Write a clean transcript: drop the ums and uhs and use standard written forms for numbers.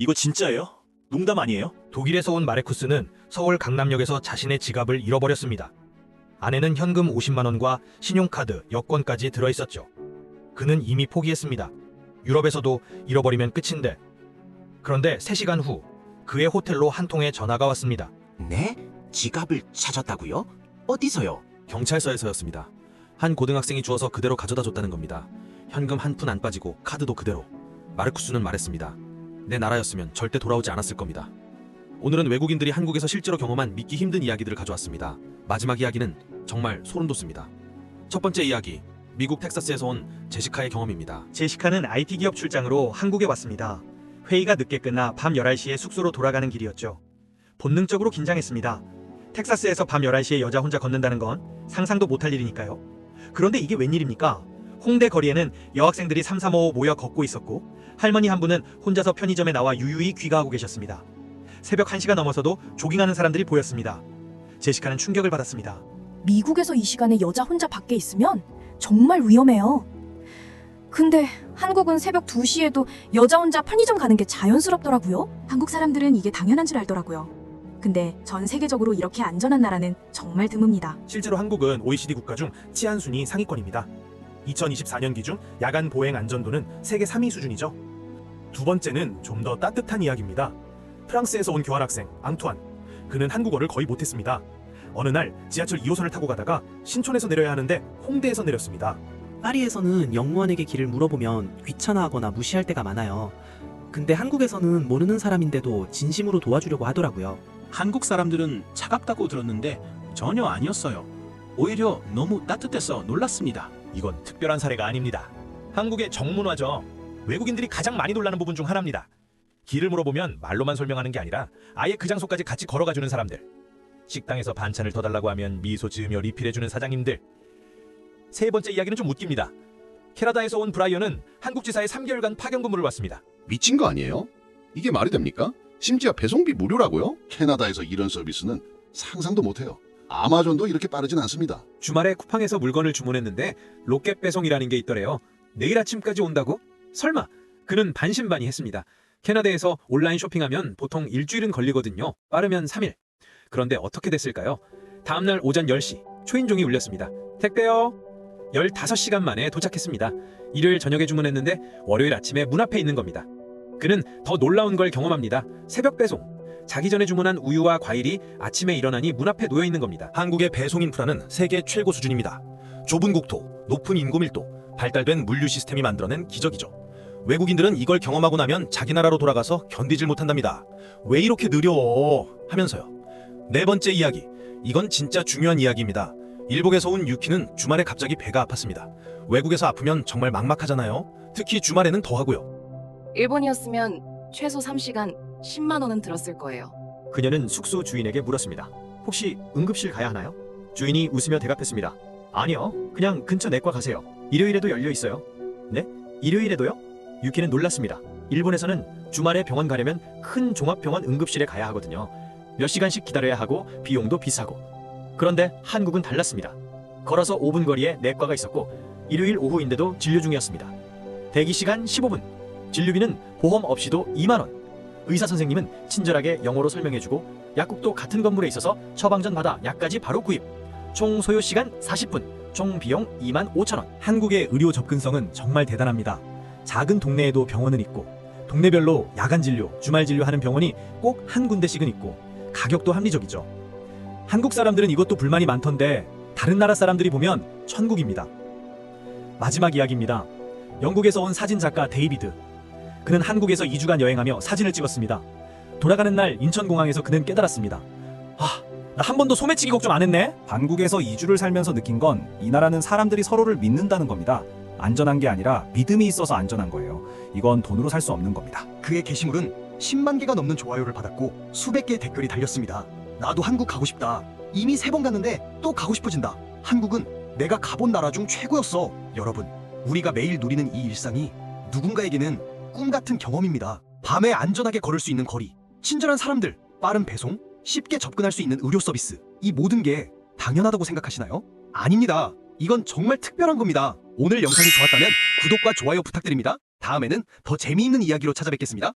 이거 진짜예요? 농담 아니에요? 독일에서 온 마레쿠스는 서울 강남역에서 자신의 지갑을 잃어버렸습니다. 안에는 현금 50만 원과 신용카드, 여권까지 들어있었죠. 그는 이미 포기했습니다. 유럽에서도 잃어버리면 끝인데. 그런데 3시간 후 그의 호텔로 한 통의 전화가 왔습니다. 네? 지갑을 찾았다고요? 어디서요? 경찰서에서였습니다. 한 고등학생이 주워서 그대로 가져다 줬다는 겁니다. 현금 한 푼 안 빠지고 카드도 그대로. 마르쿠스는 말했습니다. 내 나라였으면 절대 돌아오지 않았을 겁니다. 오늘은 외국인들이 한국에서 실제로 경험한 믿기 힘든 이야기들을 가져왔습니다. 마지막 이야기는 정말 소름 돋습니다. 첫 번째 이야기, 미국 텍사스에서 온 제시카의 경험입니다. 제시카는 IT 기업 출장으로 한국에 왔습니다. 회의가 늦게 끝나 밤 11시에 숙소로 돌아가는 길이었죠. 본능적으로 긴장했습니다. 텍사스에서 밤 11시에 여자 혼자 걷는다는 건 상상도 못할 일이니까요. 그런데 이게 웬일입니까? 홍대 거리에는 여학생들이 3-3-5 모여 걷고 있었고 할머니 한 분은 혼자서 편의점에 나와 유유히 귀가하고 계셨습니다. 새벽 1시가 넘어서도 조깅하는 사람들이 보였습니다. 제시카는 충격을 받았습니다. 미국에서 이 시간에 여자 혼자 밖에 있으면 정말 위험해요. 근데 한국은 새벽 2시에도 여자 혼자 편의점 가는 게 자연스럽더라고요. 한국 사람들은 이게 당연한 줄 알더라고요. 근데 전 세계적으로 이렇게 안전한 나라는 정말 드뭅니다. 실제로 한국은 OECD 국가 중 치안 순위 상위권입니다. 2024년 기준 야간 보행 안전도는 세계 3위 수준이죠. 두 번째는 좀 더 따뜻한 이야기입니다. 프랑스에서 온 교환학생 앙투안. 그는 한국어를 거의 못했습니다. 어느 날 지하철 2호선을 타고 가다가 신촌에서 내려야 하는데 홍대에서 내렸습니다. 파리에서는 영무원에게 길을 물어보면 귀찮아하거나 무시할 때가 많아요. 근데 한국에서는 모르는 사람인데도 진심으로 도와주려고 하더라고요. 한국 사람들은 차갑다고 들었는데 전혀 아니었어요. 오히려 너무 따뜻해서 놀랐습니다. 이건 특별한 사례가 아닙니다. 한국의 정문화죠. 외국인들이 가장 많이 놀라는 부분 중 하나입니다. 길을 물어보면 말로만 설명하는 게 아니라 아예 그 장소까지 같이 걸어가주는 사람들. 식당에서 반찬을 더 달라고 하면 미소 지으며 리필해주는 사장님들. 세 번째 이야기는 좀 웃깁니다. 캐나다에서 온 브라이언은 한국 지사에 3개월간 파견 근무를 왔습니다. 미친 거 아니에요? 이게 말이 됩니까? 심지어 배송비 무료라고요? 캐나다에서 이런 서비스는 상상도 못해요. 아마존도 이렇게 빠르진 않습니다. 주말에 쿠팡에서 물건을 주문했는데 로켓 배송이라는 게 있더래요. 내일 아침까지 온다고? 설마. 그는 반신반의했습니다. 캐나다에서 온라인 쇼핑하면 보통 일주일은 걸리거든요. 빠르면 3일. 그런데 어떻게 됐을까요? 다음날 오전 10시 초인종이 울렸습니다. 택배요. 15시간 만에 도착했습니다. 일요일 저녁에 주문했는데 월요일 아침에 문 앞에 있는 겁니다. 그는 더 놀라운 걸 경험합니다. 새벽 배송. 자기 전에 주문한 우유와 과일이 아침에 일어나니 문 앞에 놓여 있는 겁니다. 한국의 배송 인프라는 세계 최고 수준입니다. 좁은 국토, 높은 인구 밀도, 발달된 물류 시스템이 만들어낸 기적이죠. 외국인들은 이걸 경험하고 나면 자기 나라로 돌아가서 견디질 못한답니다. 왜 이렇게 느려? 하면서요. 네 번째 이야기. 이건 진짜 중요한 이야기입니다. 일본에서 온 유키는 주말에 갑자기 배가 아팠습니다. 외국에서 아프면 정말 막막하잖아요. 특히 주말에는 더하고요. 일본이었으면 최소 3시간 10만 원은 들었을 거예요. 그녀는 숙소 주인에게 물었습니다. 혹시 응급실 가야 하나요? 주인이 웃으며 대답했습니다. 아니요, 그냥 근처 내과 가세요. 일요일에도 열려 있어요. 네? 일요일에도요? 유키는 놀랐습니다. 일본에서는 주말에 병원 가려면 큰 종합병원 응급실에 가야 하거든요. 몇 시간씩 기다려야 하고 비용도 비싸고. 그런데 한국은 달랐습니다. 걸어서 5분 거리에 내과가 있었고 일요일 오후인데도 진료 중이었습니다. 대기 시간 15분. 진료비는 보험 없이도 2만 원. 의사 선생님은 친절하게 영어로 설명해주고 약국도 같은 건물에 있어서 처방전 받아 약까지 바로 구입. 총 소요 시간 40분. 총 비용 2만 5천 원. 한국의 의료 접근성은 정말 대단합니다. 작은 동네에도 병원은 있고 동네별로 야간 진료, 주말 진료하는 병원이 꼭 한 군데씩은 있고 가격도 합리적이죠. 한국 사람들은 이것도 불만이 많던데 다른 나라 사람들이 보면 천국입니다. 마지막 이야기입니다. 영국에서 온 사진작가 데이비드. 그는 한국에서 2주간 여행하며 사진을 찍었습니다. 돌아가는 날 인천공항에서 그는 깨달았습니다. 나 한 번도 소매치기 걱정 안 했네? 한국에서 2주를 살면서 느낀 건 이 나라는 사람들이 서로를 믿는다는 겁니다. 안전한 게 아니라 믿음이 있어서 안전한 거예요. 이건 돈으로 살 수 없는 겁니다. 그의 게시물은 10만 개가 넘는 좋아요를 받았고 수백 개의 댓글이 달렸습니다. 나도 한국 가고 싶다. 이미 3번 갔는데 또 가고 싶어진다. 한국은 내가 가본 나라 중 최고였어. 여러분, 우리가 매일 누리는 이 일상이 누군가에게는 꿈 같은 경험입니다. 밤에 안전하게 걸을 수 있는 거리, 친절한 사람들, 빠른 배송, 쉽게 접근할 수 있는 의료 서비스. 이 모든 게 당연하다고 생각하시나요? 아닙니다. 이건 정말 특별한 겁니다. 오늘 영상이 좋았다면 구독과 좋아요 부탁드립니다. 다음에는 더 재미있는 이야기로 찾아뵙겠습니다.